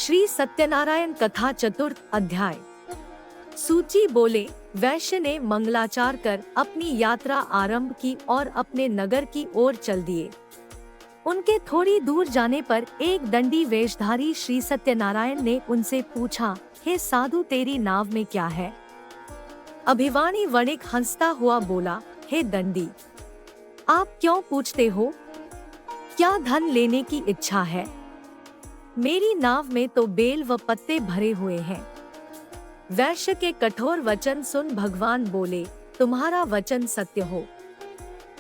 श्री सत्यनारायण कथा चतुर्थ अध्याय। सूची बोले, वैश्य ने मंगलाचार कर अपनी यात्रा आरंभ की और अपने नगर की ओर चल दिए। उनके थोड़ी दूर जाने पर एक दंडी वेशधारी श्री सत्यनारायण ने उनसे पूछा, हे साधु, तेरी नाव में क्या है? अभिवाणी वणिक हंसता हुआ बोला, हे दंडी, आप क्यों पूछते हो? क्या धन लेने की इच्छा है? मेरी नाव में तो बेल व पत्ते भरे हुए हैं। वैश्य के कठोर वचन सुन भगवान बोले, तुम्हारा वचन सत्य हो।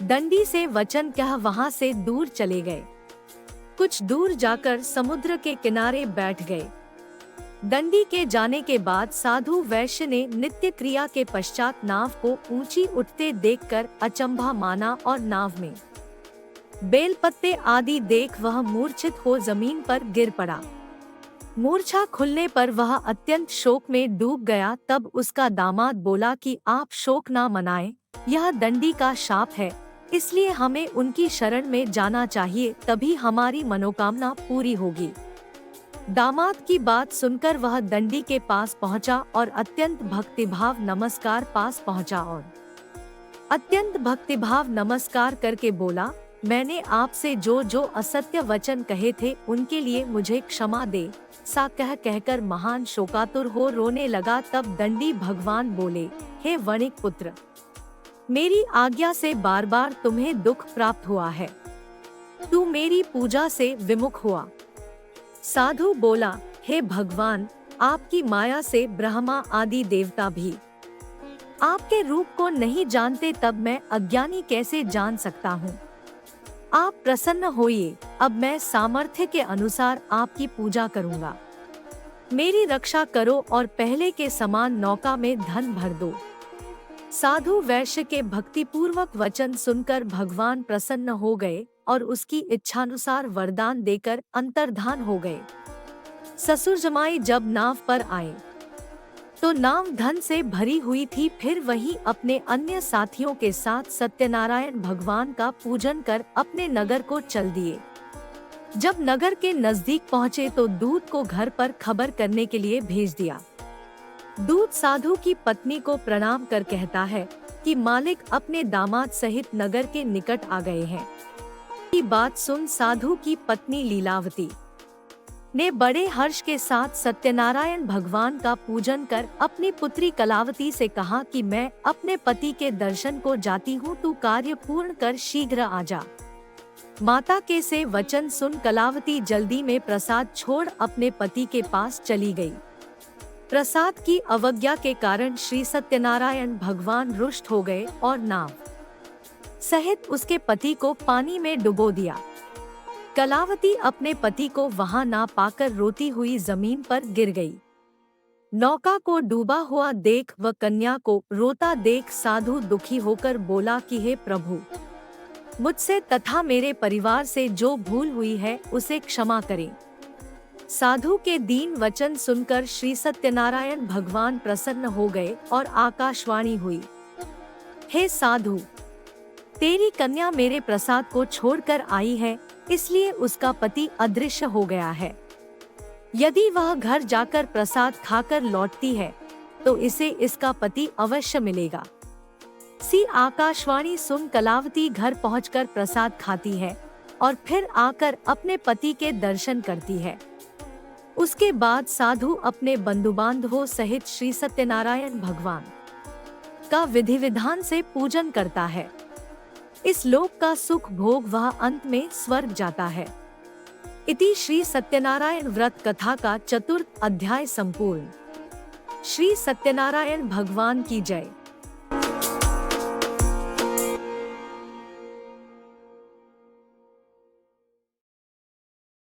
दंडी से वचन कह वहां से दूर चले गए। कुछ दूर जाकर समुद्र के किनारे बैठ गए। दंडी के जाने के बाद साधु वैश्य ने नित्य क्रिया के पश्चात नाव को ऊंची उठते देखकर अचंभा माना और नाव में बेल पत्ते आदि देख वह मूर्छित हो जमीन पर गिर पड़ा। मूर्छा खुलने पर वह अत्यंत शोक में डूब गया। तब उसका दामाद बोला कि आप शोक ना मनाएं, यह दंडी का शाप है, इसलिए हमें उनकी शरण में जाना चाहिए, तभी हमारी मनोकामना पूरी होगी। दामाद की बात सुनकर वह दंडी के पास पहुंचा और अत्यंत भक्तिभाव नमस्कार करके बोला, मैंने आपसे जो असत्य वचन कहे थे उनके लिए मुझे क्षमा दे। सा कहकर महान शोकातुर हो रोने लगा। तब दंडी भगवान बोले, हे वणिक पुत्र, मेरी आज्ञा से बार बार तुम्हें दुख प्राप्त हुआ है। तू मेरी पूजा से विमुख हुआ। साधु बोला, हे भगवान, आपकी माया से ब्रह्मा आदि देवता भी आपके रूप को नहीं जानते, तब मैं अज्ञानी कैसे जान सकता हूँ? आप प्रसन्न होइए, अब मैं सामर्थ्य के अनुसार आपकी पूजा करूँगा। मेरी रक्षा करो और पहले के समान नौका में धन भर दो। साधु वैश्य के भक्तिपूर्वक वचन सुनकर भगवान प्रसन्न हो गए और उसकी इच्छानुसार वरदान देकर अंतर्धान हो गए। ससुर जमाई जब नाव पर आए तो नाव धन से भरी हुई थी। फिर वही अपने अन्य साथियों के साथ सत्यनारायण भगवान का पूजन कर अपने नगर को चल दिए। जब नगर के नजदीक पहुँचे तो दूत को घर पर खबर करने के लिए भेज दिया। दूत साधु की पत्नी को प्रणाम कर कहता है कि मालिक अपने दामाद सहित नगर के निकट आ गए हैं। ये बात सुन साधु की पत्नी लीलावती ने बड़े हर्ष के साथ सत्यनारायण भगवान का पूजन कर अपनी पुत्री कलावती से कहा कि मैं अपने पति के दर्शन को जाती हूँ, तू कार्य पूर्ण कर शीघ्र आ जा। माता के से वचन सुन कलावती जल्दी में प्रसाद छोड़ अपने पति के पास चली गई। प्रसाद की अवज्ञा के कारण श्री सत्यनारायण भगवान रुष्ट हो गए और नाव सहित उसके पति को पानी में डुबो दिया। कलावती अपने पति को वहां ना पाकर रोती हुई जमीन पर गिर गई। नौका को डूबा हुआ देख व कन्या को रोता देख साधु दुखी होकर बोला कि हे प्रभु, मुझसे तथा मेरे परिवार से जो भूल हुई है उसे क्षमा करें। साधु के दीन वचन सुनकर श्री सत्यनारायण भगवान प्रसन्न हो गए और आकाशवाणी हुई, हे साधु, तेरी कन्या मेरे प्रसाद को छोड़कर आई है, इसलिए उसका पति अदृश्य हो गया है। यदि वह घर जाकर प्रसाद खाकर लौटती है तो इसे इसका पति अवश्य मिलेगा। सी आकाशवाणी सुन कलावती घर पहुंचकर प्रसाद खाती है और फिर आकर अपने पति के दर्शन करती है। उसके बाद साधु अपने बंधु बांधवों सहित श्री सत्यनारायण भगवान का विधि विधान से पूजन करता है। इस लोक का सुख भोग वह अंत में स्वर्ग जाता है। इति श्री सत्यनारायण व्रत कथा का चतुर्थ अध्याय संपूर्ण। श्री सत्यनारायण भगवान की जय।